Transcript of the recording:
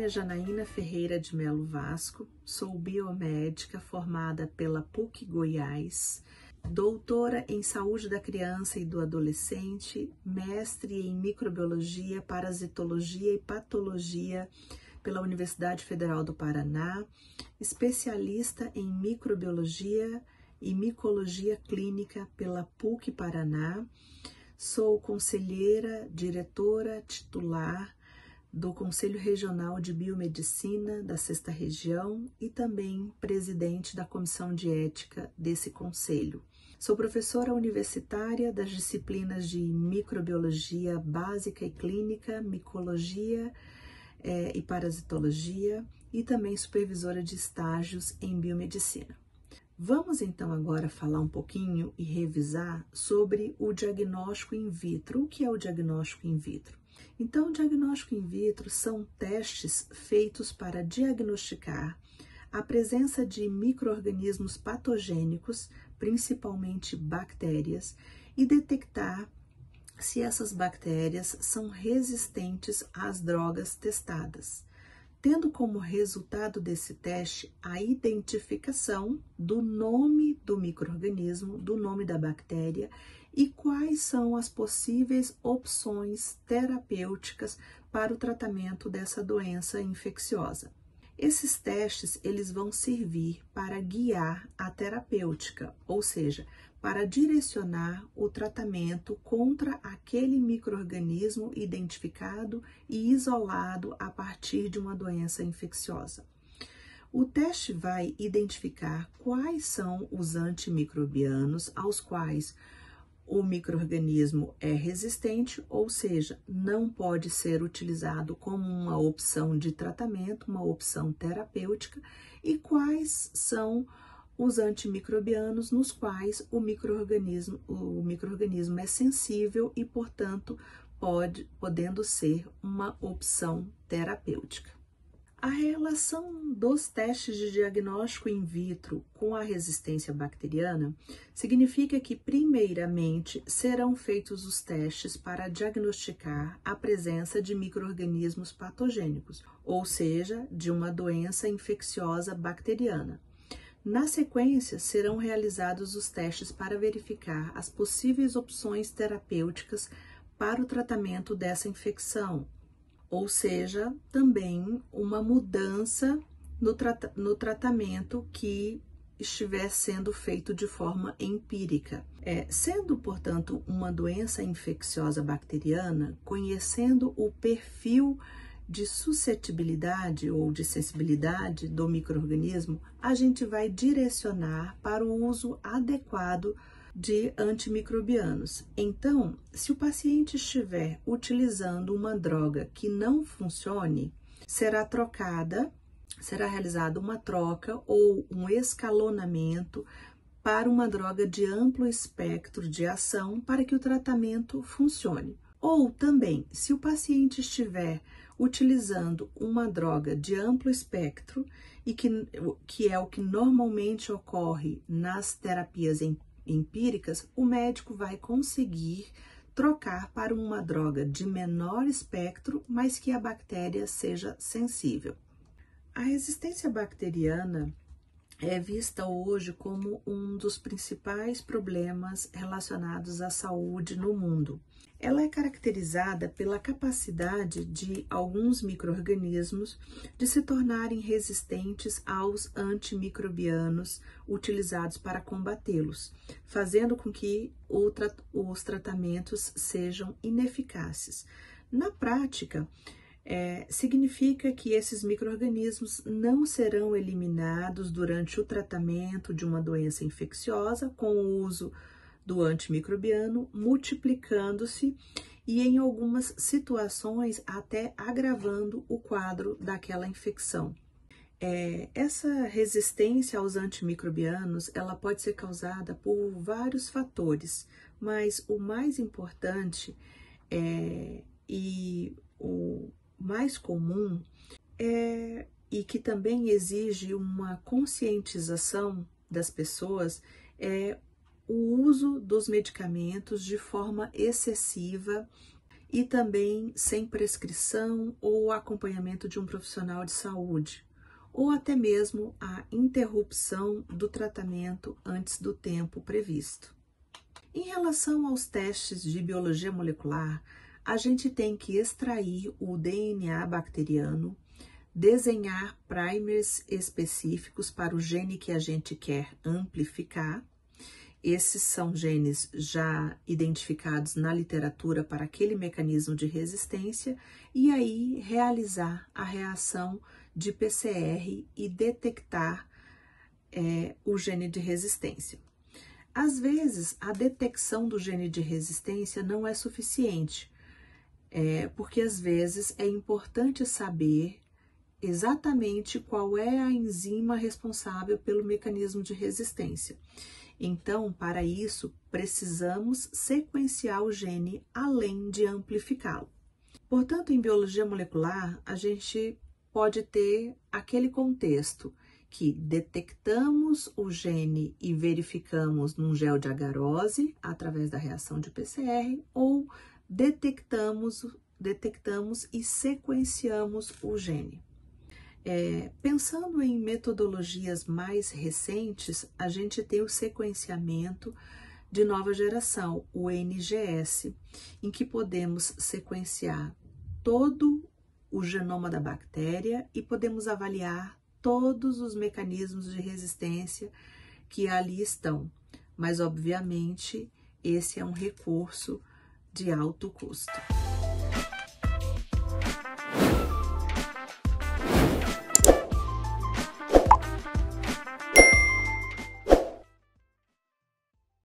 é Janaína Ferreira de Melo Vasco, sou biomédica formada pela PUC Goiás, doutora em Saúde da Criança e do Adolescente, mestre em Microbiologia, Parasitologia e Patologia pela Universidade Federal do Paraná, especialista em Microbiologia e Micologia Clínica pela PUC Paraná, sou conselheira, diretora titular do Conselho Regional de Biomedicina da 6ª Região e também presidente da Comissão de Ética desse conselho. Sou professora universitária das disciplinas de Microbiologia Básica e Clínica, Micologia e Parasitologia e também supervisora de estágios em Biomedicina. Vamos então agora falar um pouquinho e revisar sobre o diagnóstico in vitro. O que é o diagnóstico in vitro? Então, o diagnóstico in vitro são testes feitos para diagnosticar a presença de micro-organismos patogênicos, principalmente bactérias, e detectar se essas bactérias são resistentes às drogas testadas, tendo como resultado desse teste a identificação do nome do micro-organismo, do nome da bactéria e quais são as possíveis opções terapêuticas para o tratamento dessa doença infecciosa. Esses testes, eles vão servir para guiar a terapêutica, ou seja, para direcionar o tratamento contra aquele micro-organismo identificado e isolado a partir de uma doença infecciosa. O teste vai identificar quais são os antimicrobianos aos quais o micro-organismo é resistente, ou seja, não pode ser utilizado como uma opção de tratamento, uma opção terapêutica, e quais são os antimicrobianos nos quais o micro-organismo é sensível e, portanto, podendo ser uma opção terapêutica. A relação dos testes de diagnóstico in vitro com a resistência bacteriana significa que, primeiramente, serão feitos os testes para diagnosticar a presença de micro-organismos patogênicos, ou seja, de uma doença infecciosa bacteriana. Na sequência, serão realizados os testes para verificar as possíveis opções terapêuticas para o tratamento dessa infecção, ou seja, também uma mudança no tratamento que estiver sendo feito de forma empírica. Sendo, portanto, uma doença infecciosa bacteriana, conhecendo o perfil de suscetibilidade ou de sensibilidade do micro-organismo, a gente vai direcionar para o uso adequado de antimicrobianos. Então, se o paciente estiver utilizando uma droga que não funcione, será realizada uma troca ou um escalonamento para uma droga de amplo espectro de ação para que o tratamento funcione. Ou também, se o paciente estiver utilizando uma droga de amplo espectro e que é o que normalmente ocorre nas terapias empíricas, o médico vai conseguir trocar para uma droga de menor espectro, mas que a bactéria seja sensível. A resistência bacteriana é vista hoje como um dos principais problemas relacionados à saúde no mundo. Ela é caracterizada pela capacidade de alguns micro-organismos de se tornarem resistentes aos antimicrobianos utilizados para combatê-los, fazendo com que os tratamentos sejam ineficazes. Na prática, significa que esses micro-organismos não serão eliminados durante o tratamento de uma doença infecciosa com o uso do antimicrobiano, multiplicando-se e, em algumas situações, até agravando o quadro daquela infecção. Essa resistência aos antimicrobianos, ela pode ser causada por vários fatores, mas o mais importante e o mais comum e que também exige uma conscientização das pessoas é o uso dos medicamentos de forma excessiva e também sem prescrição ou acompanhamento de um profissional de saúde, ou até mesmo a interrupção do tratamento antes do tempo previsto. Em relação aos testes de biologia molecular, a gente tem que extrair o DNA bacteriano, desenhar primers específicos para o gene que a gente quer amplificar. Esses são genes já identificados na literatura para aquele mecanismo de resistência, e aí realizar a reação de PCR e detectar o gene de resistência. Às vezes, a detecção do gene de resistência não é suficiente, porque às vezes é importante saber exatamente qual é a enzima responsável pelo mecanismo de resistência. Então, para isso, precisamos sequenciar o gene além de amplificá-lo. Portanto, em biologia molecular, a gente pode ter aquele contexto que detectamos o gene e verificamos num gel de agarose através da reação de PCR, ou detectamos e sequenciamos o gene. Pensando em metodologias mais recentes, a gente tem o sequenciamento de nova geração, o NGS, em que podemos sequenciar todo o genoma da bactéria e podemos avaliar todos os mecanismos de resistência que ali estão. Mas, obviamente, esse é um recurso de alto custo.